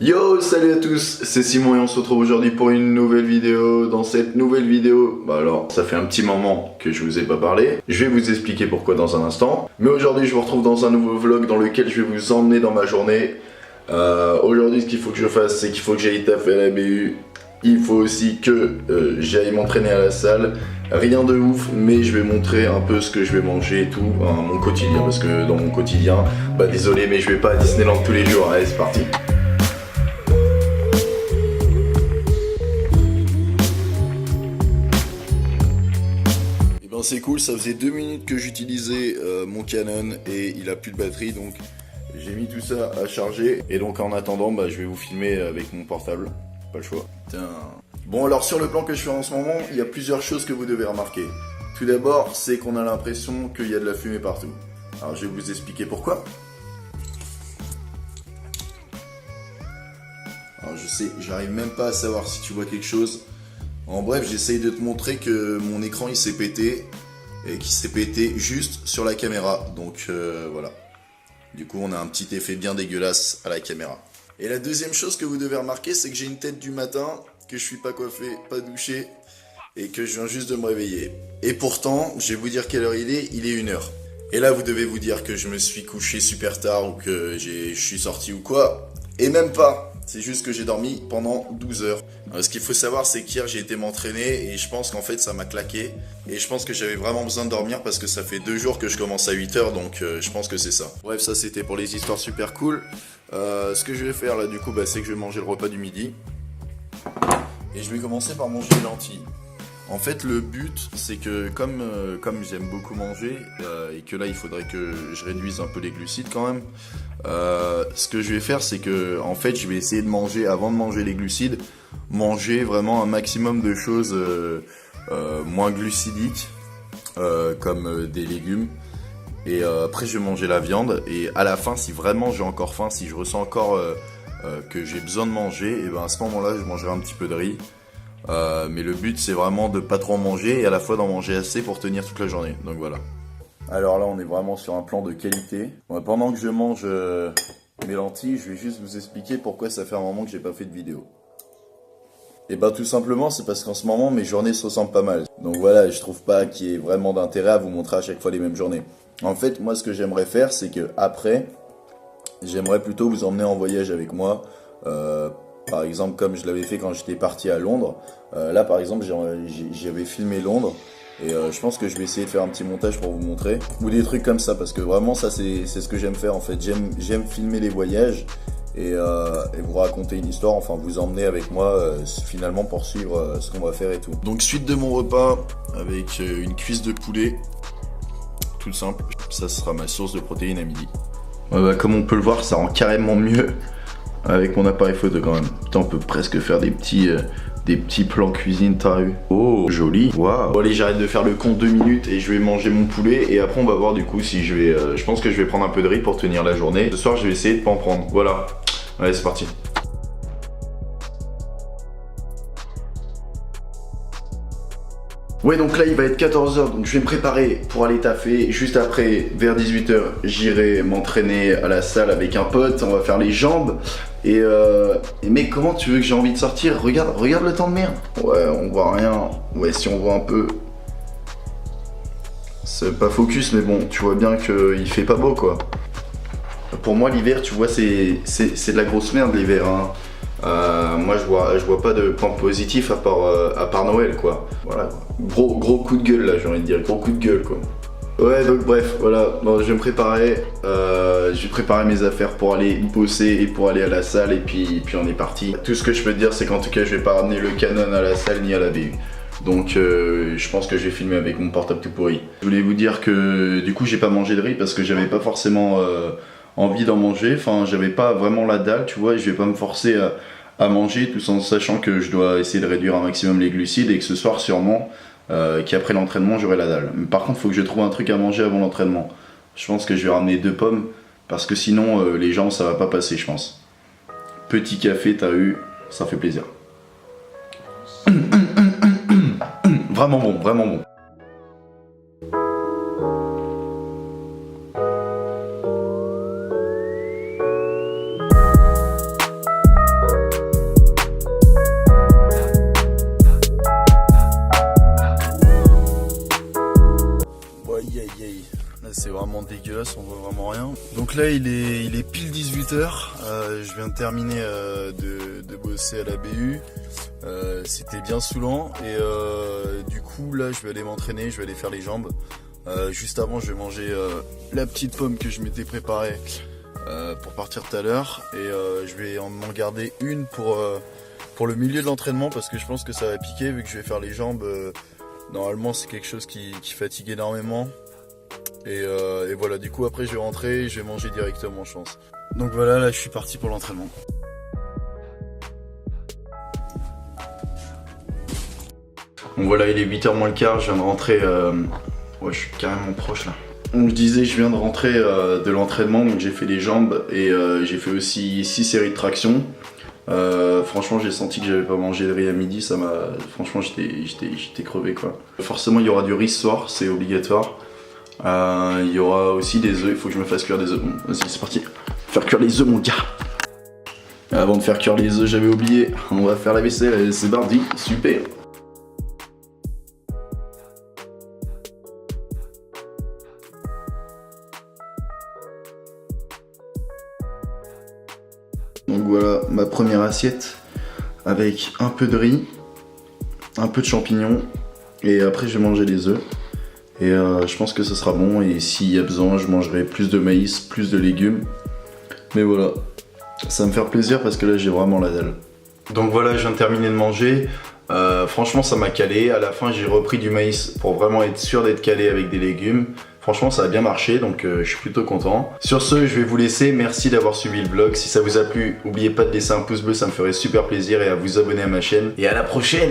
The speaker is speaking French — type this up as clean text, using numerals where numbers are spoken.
Yo, salut à tous, c'est Simon et on se retrouve aujourd'hui pour une nouvelle vidéo. Dans cette nouvelle vidéo, ça fait un petit moment que je vous ai pas parlé. Je vais vous expliquer pourquoi dans un instant. Mais aujourd'hui, je vous retrouve dans un nouveau vlog dans lequel je vais vous emmener dans ma journée. Aujourd'hui, ce qu'il faut que je fasse, c'est qu'il faut que j'aille taffer à la BU. Il faut aussi que j'aille m'entraîner à la salle. Rien de ouf, mais je vais montrer un peu ce que je vais manger et tout, mon quotidien. Parce que dans mon quotidien, désolé, mais je vais pas à Disneyland tous les jours. Allez, c'est parti. C'est cool, ça faisait 2 minutes que j'utilisais mon Canon et il a plus de batterie, donc j'ai mis tout ça à charger. Et donc en attendant, je vais vous filmer avec mon portable, pas le choix. Tiens. Bon, alors sur le plan que je fais en ce moment, il y a plusieurs choses que vous devez remarquer. Tout d'abord, c'est qu'on a l'impression qu'il y a de la fumée partout. Alors je vais vous expliquer pourquoi. Alors je sais, j'arrive même pas à savoir si tu vois quelque chose. En bref, j'essaye de te montrer que mon écran il s'est pété et qu'il s'est pété juste sur la caméra. Donc voilà. Du coup, on a un petit effet bien dégueulasse à la caméra. Et la deuxième chose que vous devez remarquer, c'est que j'ai une tête du matin, que je suis pas coiffé, pas douché et que je viens juste de me réveiller. Et pourtant, je vais vous dire quelle heure il est 1h. Et là, vous devez vous dire que je me suis couché super tard ou que je suis sorti ou quoi. Et même pas. C'est juste que j'ai dormi pendant 12 heures. Ce qu'il faut savoir, c'est qu'hier j'ai été m'entraîner et je pense qu'en fait ça m'a claqué. Et je pense que j'avais vraiment besoin de dormir parce que ça fait 2 jours que je commence à 8 heures, donc je pense que c'est ça. Bref, ça c'était pour les histoires super cool. Ce que je vais faire là du coup, c'est que je vais manger le repas du midi. Et je vais commencer par manger les lentilles. En fait, le but, c'est que comme j'aime beaucoup manger et que là, il faudrait que je réduise un peu les glucides quand même, ce que je vais faire, c'est que en fait, je vais essayer de manger, avant de manger les glucides, manger vraiment un maximum de choses moins glucidiques, comme des légumes. Et après, je vais manger la viande. Et à la fin, si vraiment j'ai encore faim, si je ressens encore que j'ai besoin de manger, et à ce moment-là, je mangerai un petit peu de riz. Mais le but c'est vraiment de pas trop en manger et à la fois d'en manger assez pour tenir toute la journée, donc voilà. Alors là on est vraiment sur un plan de qualité. Pendant que je mange mes lentilles, je vais juste vous expliquer pourquoi ça fait un moment que j'ai pas fait de vidéo. Et tout simplement c'est parce qu'en ce moment mes journées se ressemblent pas mal. Donc voilà, je trouve pas qu'il y ait vraiment d'intérêt à vous montrer à chaque fois les mêmes journées. En fait moi ce que j'aimerais faire c'est que après, j'aimerais plutôt vous emmener en voyage avec moi. Par exemple, comme je l'avais fait quand j'étais parti à Londres. Là, par exemple, j'avais filmé Londres. Et je pense que je vais essayer de faire un petit montage pour vous montrer. Ou des trucs comme ça, parce que vraiment, ça, c'est ce que j'aime faire, en fait. J'aime filmer les voyages et vous raconter une histoire, enfin, vous emmener avec moi, finalement, pour suivre ce qu'on va faire et tout. Donc, suite de mon repas, avec une cuisse de poulet, tout simple. Ça sera ma source de protéines à midi. Comme on peut le voir, ça rend carrément mieux avec mon appareil photo quand même. Putain, on peut presque faire des petits plans cuisine, t'as vu? Oh, joli. Waouh. Bon allez, j'arrête de faire le con 2 minutes et je vais manger mon poulet. Et après on va voir du coup si je vais... je pense que je vais prendre un peu de riz pour tenir la journée. Ce soir je vais essayer de pas en prendre. Voilà. Allez, c'est parti. Ouais, donc là il va être 14 h, donc je vais me préparer pour aller taffer. Juste après, vers 18 h, j'irai m'entraîner à la salle avec un pote, on va faire les jambes. Et mec, comment tu veux que j'ai envie de sortir? Regarde le temps de merde. Ouais, on voit rien. Ouais, si on voit un peu. C'est pas focus, mais bon, tu vois bien qu'il fait pas beau quoi. Pour moi, l'hiver, tu vois, c'est de la grosse merde l'hiver, hein. Moi je vois pas de point positif à part Noël quoi. Voilà. Gros coup de gueule là, j'ai envie de dire, gros coup de gueule quoi. Ouais, donc bref, voilà, bon, je vais me préparer, mes affaires pour aller bosser et pour aller à la salle et puis on est parti. Tout ce que je peux te dire, c'est qu'en tout cas je vais pas ramener le Canon à la salle ni à la BU. Donc je pense que je vais filmer avec mon portable tout pourri. Je voulais vous dire que du coup j'ai pas mangé de riz parce que j'avais pas forcément envie d'en manger, enfin j'avais pas vraiment la dalle, tu vois, et je vais pas me forcer à manger tout en sachant que je dois essayer de réduire un maximum les glucides et que ce soir sûrement qu'après l'entraînement j'aurai la dalle. Mais par contre il faut que je trouve un truc à manger avant l'entraînement. Je pense que je vais ramener 2 pommes parce que sinon les gens ça va pas passer je pense. Petit café t'as eu, ça fait plaisir. Vraiment bon, vraiment bon. Donc là il est pile 18h, je viens de terminer de bosser à la BU, c'était bien saoulant et du coup là je vais aller m'entraîner, je vais aller faire les jambes. Juste avant je vais manger la petite pomme que je m'étais préparée pour partir tout à l'heure et je vais m'en garder une pour le milieu de l'entraînement parce que je pense que ça va piquer vu que je vais faire les jambes. Normalement c'est quelque chose qui fatigue énormément. Et voilà, du coup après je vais rentrer et je vais manger directement je pense. Donc voilà, là je suis parti pour l'entraînement. Bon voilà, il est 8h moins le quart, je viens de rentrer, ouais je suis carrément proche là. Donc je disais, je viens de rentrer de l'entraînement, donc j'ai fait les jambes et j'ai fait aussi 6 séries de traction. Franchement j'ai senti que j'avais pas mangé de riz à midi, ça m'a... Franchement j'étais crevé quoi. Forcément il y aura du riz ce soir, c'est obligatoire. Il y aura aussi des œufs, il faut que je me fasse cuire des œufs. Bon, vas-y c'est parti, faire cuire les œufs mon gars. Avant de faire cuire les œufs j'avais oublié, on va faire la vaisselle, c'est parti, super. Donc voilà ma première assiette avec un peu de riz, un peu de champignons et après je vais manger les œufs. Et je pense que ce sera bon et s'il y a besoin je mangerai plus de maïs, plus de légumes. Mais voilà, ça va me faire plaisir parce que là j'ai vraiment la dalle. Donc voilà, je viens de terminer de manger. Franchement ça m'a calé, à la fin j'ai repris du maïs pour vraiment être sûr d'être calé avec des légumes. Franchement ça a bien marché donc je suis plutôt content. Sur ce je vais vous laisser, merci d'avoir suivi le vlog. Si ça vous a plu, n'oubliez pas de laisser un pouce bleu, ça me ferait super plaisir et à vous abonner à ma chaîne. Et à la prochaine!